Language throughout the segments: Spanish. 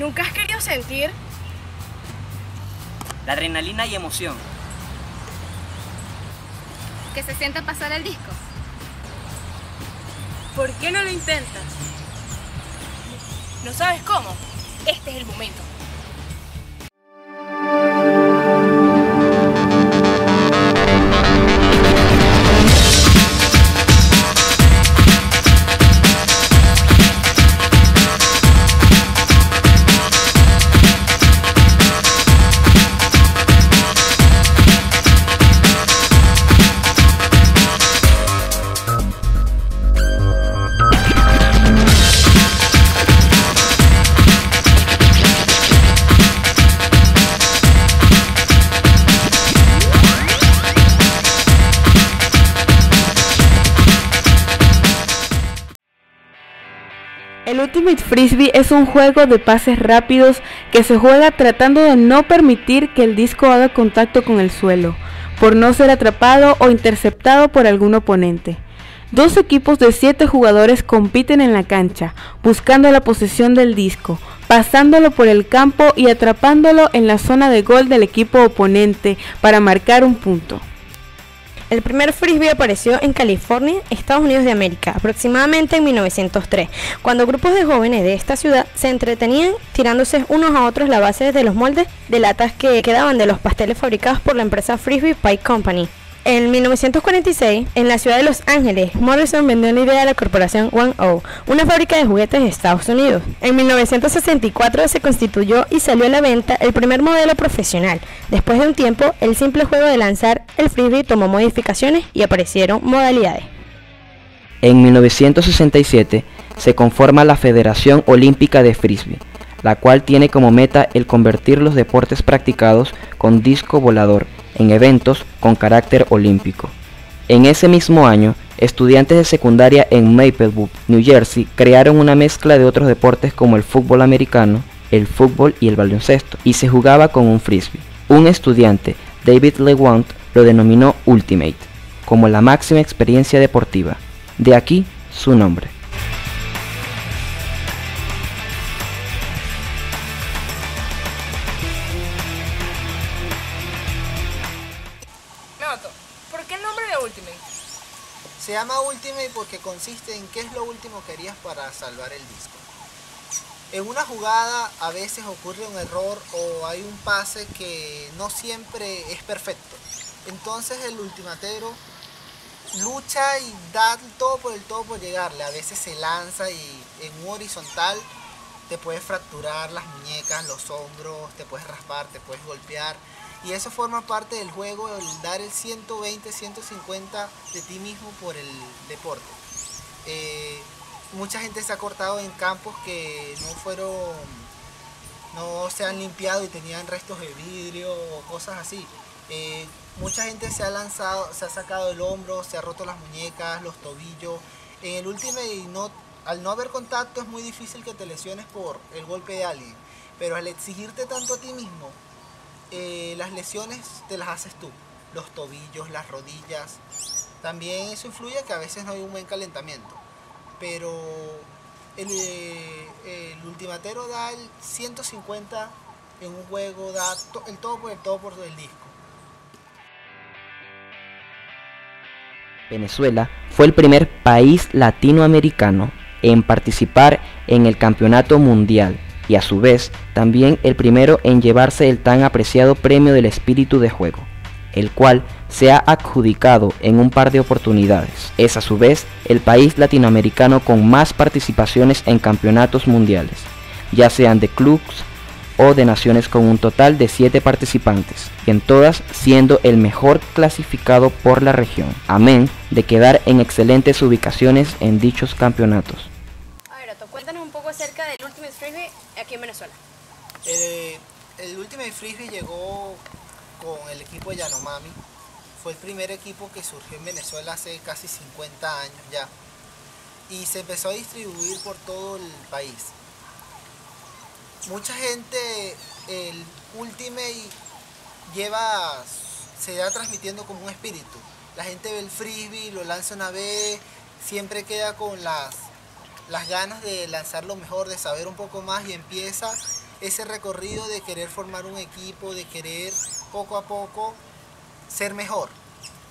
¿Nunca has querido sentir la adrenalina y emoción que se siente pasar el disco? ¿Por qué no lo intentas? ¿No sabes cómo? Este es el momento. El Ultimate Frisbee es un juego de pases rápidos que se juega tratando de no permitir que el disco haga contacto con el suelo, por no ser atrapado o interceptado por algún oponente. Dos equipos de 7 jugadores compiten en la cancha, buscando la posesión del disco, pasándolo por el campo y atrapándolo en la zona de gol del equipo oponente para marcar un punto. El primer frisbee apareció en California, Estados Unidos de América, aproximadamente en 1903, cuando grupos de jóvenes de esta ciudad se entretenían tirándose unos a otros la base de los moldes de latas que quedaban de los pasteles fabricados por la empresa Frisbee Pie Company. En 1946, en la ciudad de Los Ángeles, Morrison vendió la idea a la corporación One-O, una fábrica de juguetes de Estados Unidos. En 1964 se constituyó y salió a la venta el primer modelo profesional. Después de un tiempo, el simple juego de lanzar el frisbee tomó modificaciones y aparecieron modalidades. En 1967 se conforma la Federación Olímpica de Frisbee, la cual tiene como meta el convertir los deportes practicados con disco volador en eventos con carácter olímpico. En ese mismo año, estudiantes de secundaria en Maplewood, New Jersey, crearon una mezcla de otros deportes como el fútbol americano, el fútbol y el baloncesto, y se jugaba con un frisbee. Un estudiante, David LeWant, lo denominó Ultimate, como la máxima experiencia deportiva. De aquí su nombre. ¿por qué el nombre de Ultimate? Se llama Ultimate porque consiste en qué es lo último que harías para salvar el disco. En una jugada a veces ocurre un error o hay un pase que no siempre es perfecto. Entonces el ultimatero lucha y da el todo por llegarle. A veces se lanza y en un horizontal te puedes fracturar las muñecas, los hombros, te puedes raspar, te puedes golpear. Y eso forma parte del juego, el dar el 120, 150 de ti mismo por el deporte. Mucha gente se ha cortado en campos que no se han limpiado y tenían restos de vidrio o cosas así. Mucha gente se ha lanzado, se ha sacado el hombro, se ha roto las muñecas, los tobillos. En el Ultimate, al no haber contacto, es muy difícil que te lesiones por el golpe de alguien. Pero al exigirte tanto a ti mismo, las lesiones te las haces tú, los tobillos, las rodillas. También eso influye que a veces no hay un buen calentamiento, pero el ultimatero da el 150 en un juego, da el todo por el disco. Venezuela fue el primer país latinoamericano en participar en el Campeonato Mundial y a su vez también el primero en llevarse el tan apreciado Premio del Espíritu de Juego, el cual se ha adjudicado en un par de oportunidades. Es a su vez el país latinoamericano con más participaciones en campeonatos mundiales, ya sean de clubes o de naciones, con un total de 7 participantes, y en todas siendo el mejor clasificado por la región, amén de quedar en excelentes ubicaciones en dichos campeonatos. A ver, Otto, cuéntanos un poco acerca del Ultimate Frisbee aquí en Venezuela. El Ultimate Frisbee llegó con el equipo de Yanomami. Fue el primer equipo que surgió en Venezuela hace casi 50 años ya. Y se empezó a distribuir por todo el país. Mucha gente, el Ultimate se va transmitiendo como un espíritu. La gente ve el frisbee, lo lanza una vez, siempre queda con las ganas de lanzar lo mejor, de saber un poco más y empieza. ese recorrido de querer formar un equipo, de querer poco a poco ser mejor.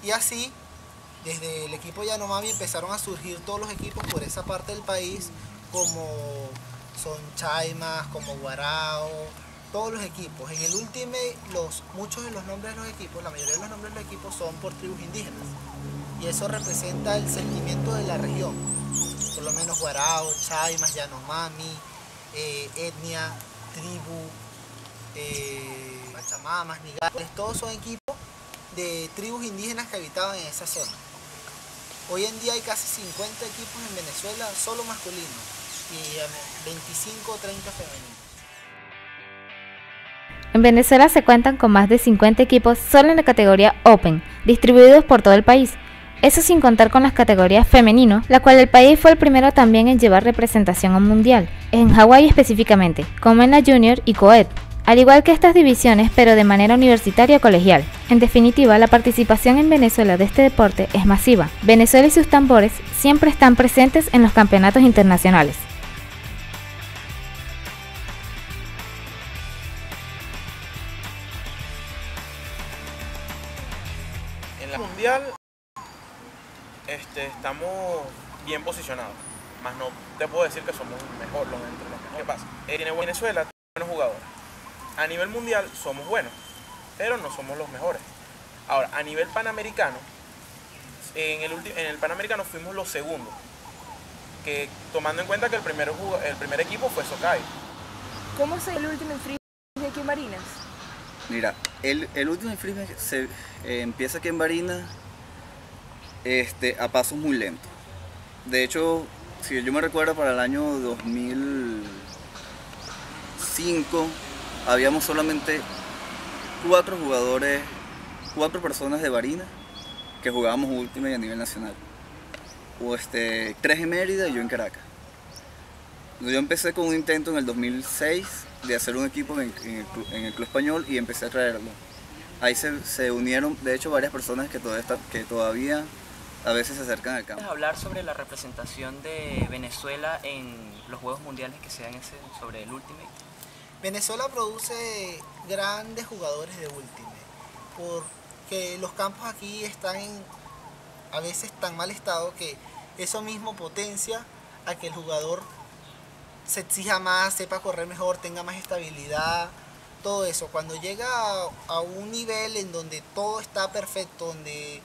Y así, desde el equipo Yanomami empezaron a surgir todos los equipos por esa parte del país, como son Chaimas, como Guarao, todos los equipos. En el Ultimate, muchos de los nombres de los equipos, la mayoría de los nombres de los equipos son por tribus indígenas. Y eso representa el sentimiento de la región. Por lo menos Guarao, Chaimas, Yanomami, Etnia, Tribu, Pachamamas, Nigales, todos son equipos de tribus indígenas que habitaban en esa zona. Hoy en día hay casi 50 equipos en Venezuela, solo masculinos, y 25 o 30 femeninos. En Venezuela se cuentan con más de 50 equipos solo en la categoría Open, distribuidos por todo el país. Eso sin contar con las categorías femenino, la cual el país fue el primero también en llevar representación a un mundial, en Hawái específicamente, como en la Junior y Coed, al igual que estas divisiones, pero de manera universitaria o colegial. En definitiva, la participación en Venezuela de este deporte es masiva. Venezuela y sus tambores siempre están presentes en los campeonatos internacionales. En la mundial estamos bien posicionados, más no te puedo decir que somos mejor los entre los mejores. ¿Qué pasa? En Venezuela tenemos buenos jugadores. A nivel mundial somos buenos, pero no somos los mejores. Ahora, a nivel panamericano, en el panamericano fuimos los segundos, que tomando en cuenta que el primer equipo fue Socay. ¿Cómo se el último frisbee aquí en Barinas? Mira, el último frisbee se empieza aquí en Barinas a pasos muy lentos. De hecho, si yo me recuerdo, para el año 2005 habíamos solamente 4 personas de Barinas que jugábamos Ultimate a nivel nacional. 3 en Mérida y yo en Caracas. Yo empecé con un intento en el 2006 de hacer un equipo en el Club Español y empecé a traerlo. Ahí se unieron, de hecho, varias personas que todavía a veces se acercan al campo. ¿Puedes hablar sobre la representación de Venezuela en los Juegos Mundiales que se dan sobre el Ultimate? Venezuela produce grandes jugadores de Ultimate, porque los campos aquí están a veces tan mal estado que eso mismo potencia a que el jugador se exija más, sepa correr mejor, tenga más estabilidad, todo eso. Cuando llega a un nivel en donde todo está perfecto, donde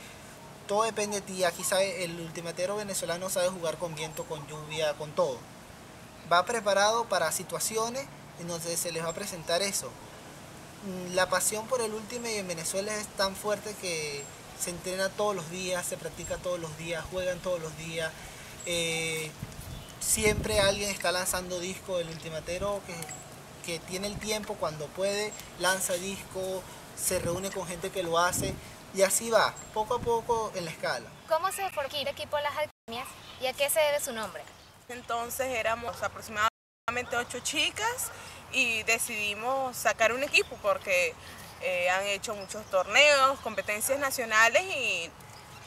todo depende de ti, aquí el ultimatero venezolano sabe jugar con viento, con lluvia, con todo. Va preparado para situaciones en donde se les va a presentar eso. La pasión por el Ultimate en Venezuela es tan fuerte que se entrena todos los días, se practica todos los días, juegan todos los días. Siempre alguien está lanzando disco del ultimatero que tiene el tiempo, cuando puede, lanza disco, se reúne con gente que lo hace y así va, poco a poco en la escala. ¿Cómo se formó el equipo Las Alquimias y a qué se debe su nombre? Entonces éramos aproximadamente 8 chicas y decidimos sacar un equipo porque han hecho muchos torneos, competencias nacionales y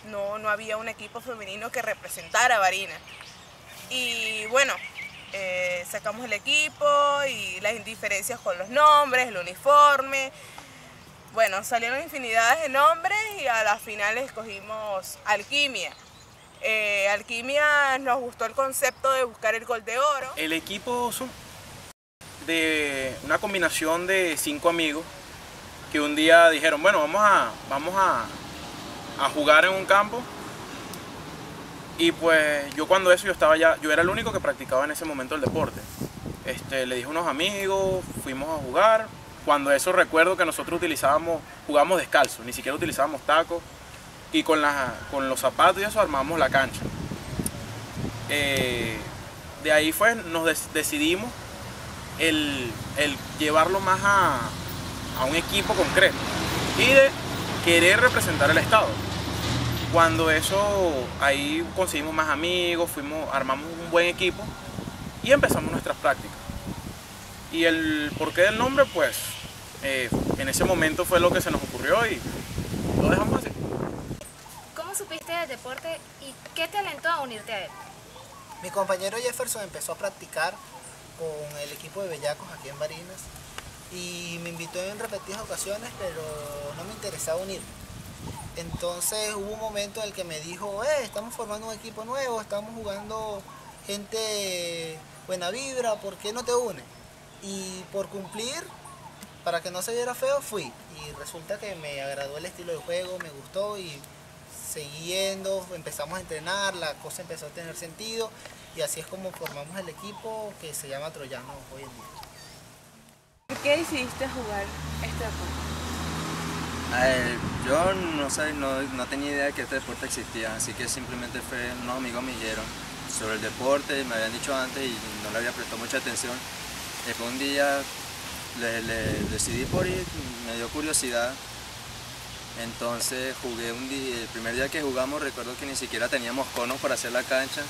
no había un equipo femenino que representara a Barinas. Y bueno, sacamos el equipo y las indiferencias con los nombres, el uniforme. Bueno, salieron infinidades de nombres y a la final escogimos Alquimia. Alquimia, nos gustó el concepto de buscar el gol de oro. El equipo son de una combinación de 5 amigos que un día dijeron, bueno, vamos a jugar en un campo. Y pues yo yo era el único que practicaba en ese momento el deporte. Le dije a unos amigos, fuimos a jugar. Cuando eso recuerdo que nosotros jugábamos descalzos, ni siquiera utilizábamos tacos. Y con los zapatos y eso armamos la cancha. De ahí decidimos el llevarlo más a un equipo concreto y de querer representar el estado. Cuando ahí conseguimos más amigos, armamos un buen equipo y empezamos nuestras prácticas. Y el porqué del nombre, pues, en ese momento fue lo que se nos ocurrió y lo dejamos así. ¿Cómo supiste del deporte y qué te alentó a unirte a él? Mi compañero Jefferson empezó a practicar con el equipo de Bellacos aquí en Barinas y me invitó en repetidas ocasiones, pero no me interesaba unirme. Entonces hubo un momento en el que me dijo, estamos formando un equipo nuevo, estamos jugando gente buena vibra, ¿por qué no te unes? Y por cumplir, para que no se viera feo, fui. Y resulta que me agradó el estilo de juego, me gustó y seguí yendo, empezamos a entrenar, la cosa empezó a tener sentido y así es como formamos el equipo que se llama Troyanos hoy en día. ¿Por qué decidiste jugar este deporte? Yo no tenía idea de que este deporte existía, así que simplemente unos amigos me dijeron sobre el deporte, me habían dicho antes y no le había prestado mucha atención. Después un día le decidí por ir, me dio curiosidad. Entonces jugué el primer día que jugamos recuerdo que ni siquiera teníamos conos para hacer la cancha.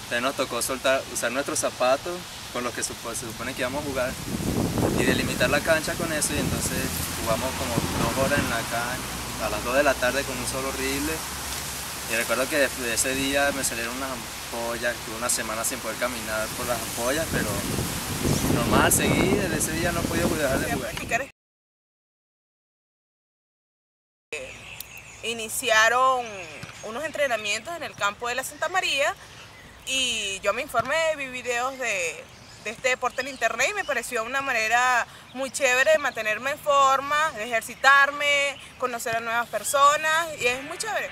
Entonces nos tocó usar nuestros zapatos con los que se supone que íbamos a jugar y delimitar la cancha con eso, y entonces jugamos como 2 horas en la cancha, a las 2 de la tarde con un sol horrible. Y recuerdo que desde ese día me salieron unas ampollas, tuve una semana sin poder caminar por las ampollas, pero normal, seguí, desde ese día no he podido dejar de jugar. Iniciaron unos entrenamientos en el campo de la Santa María y yo me informé, vi videos de este deporte en internet y me pareció una manera muy chévere de mantenerme en forma, de ejercitarme, conocer a nuevas personas y es muy chévere.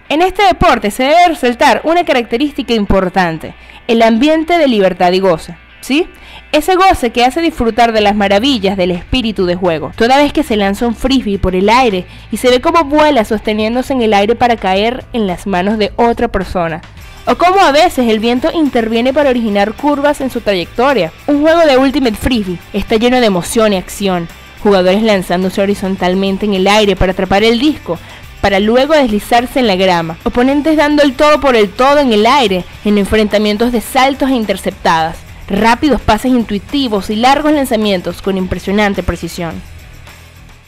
En este deporte se debe resaltar una característica importante, el ambiente de libertad y goce, ¿sí? Ese goce que hace disfrutar de las maravillas del espíritu de juego, toda vez que se lanza un frisbee por el aire y se ve cómo vuela sosteniéndose en el aire para caer en las manos de otra persona, o cómo a veces el viento interviene para originar curvas en su trayectoria. Un juego de Ultimate Frisbee está lleno de emoción y acción, jugadores lanzándose horizontalmente en el aire para atrapar el disco, para luego deslizarse en la grama, oponentes dando el todo por el todo en el aire, en enfrentamientos de saltos e interceptadas, rápidos pases intuitivos y largos lanzamientos con impresionante precisión.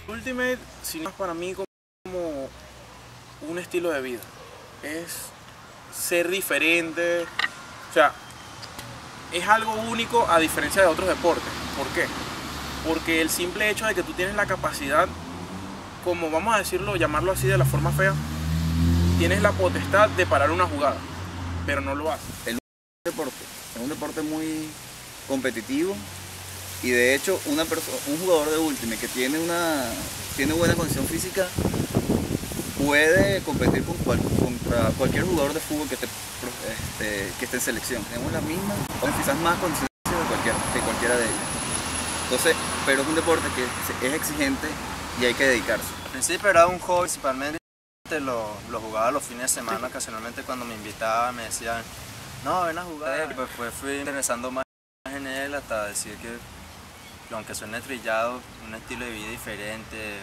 Ultimate, si no es para mí como un estilo de vida, es ser diferente, o sea, es algo único a diferencia de otros deportes. ¿Por qué? Porque el simple hecho de que tú tienes la capacidad, como vamos a decirlo, llamarlo así de la forma fea, tienes la potestad de parar una jugada, pero no lo haces. Es un deporte muy competitivo y de hecho un jugador de Ultimate que tiene buena condición física puede competir contra cualquier jugador de fútbol que esté en selección. Tenemos la misma o quizás más condiciones que cualquiera de ellos. Entonces, pero es un deporte que es exigente y hay que dedicarse. Al principio era un hobby, principalmente lo jugaba los fines de semana, ocasionalmente cuando me invitaban me decían, no, ven a jugar. Pues fui interesando más en él hasta decir que, aunque suene trillado, un estilo de vida diferente,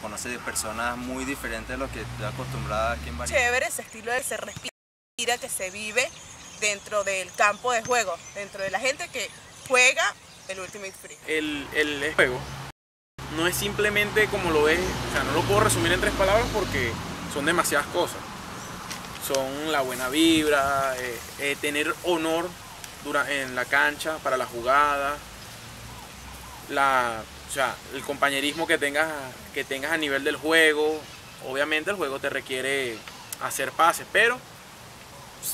conoce de personas muy diferentes de lo que estoy acostumbrada aquí en Barinas. Chévere ese estilo de se respira, que se vive dentro del campo de juego, dentro de la gente que juega el Ultimate Frisbee. El juego no es simplemente como lo ves, o sea, no lo puedo resumir en 3 palabras porque son demasiadas cosas. Son la buena vibra, tener honor en la cancha para la jugada, o sea, el compañerismo que tengas a nivel del juego. Obviamente el juego te requiere hacer pases, pero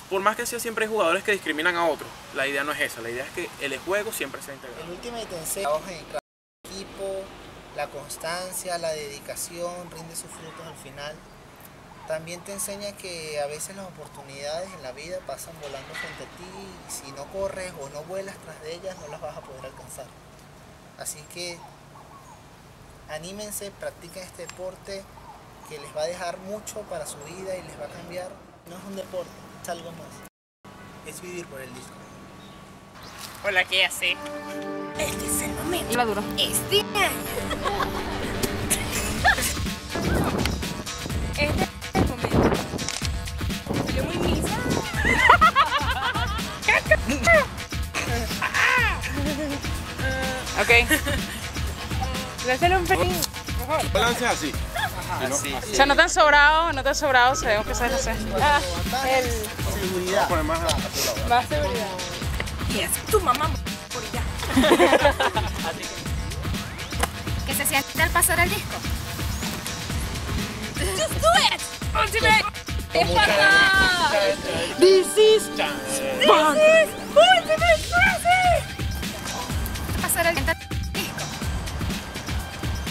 por más que sea, siempre hay jugadores que discriminan a otros. La idea no es esa, la idea es que el juego siempre sea integrado. El Ultimate te enseña el equipo, la constancia, la dedicación, rinde sus frutos al final. También te enseña que a veces las oportunidades en la vida pasan volando frente a ti y si no corres o no vuelas tras de ellas no las vas a poder alcanzar. Así que anímense, practiquen este deporte que les va a dejar mucho para su vida y les va a cambiar. No es un deporte, es algo más. Es vivir por el disco. Hola, ¿qué hace? Este es el momento. Iba duro. Este año. Este es el momento. Yo muy misa. Ok. Voy a hacer un pelín. Balance así. Así. O sea, no tan sobrado, sabemos que sabes hacer. Seguridad. Poner más a tu lado. Más seguridad. Y es tu mamá por allá. ¿Qué se siente al pasar el disco? Just do it. Ultimate. This is Ultimate Frisbee. Pasar el disco.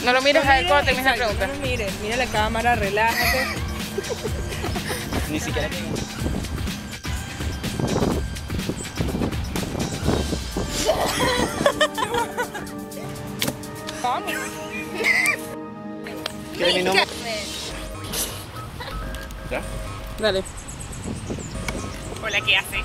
No lo mires a ver cuando termines la pregunta. No nos mires, mira la cámara, relájate. Ni siquiera Dale. Hola, ¿qué hace?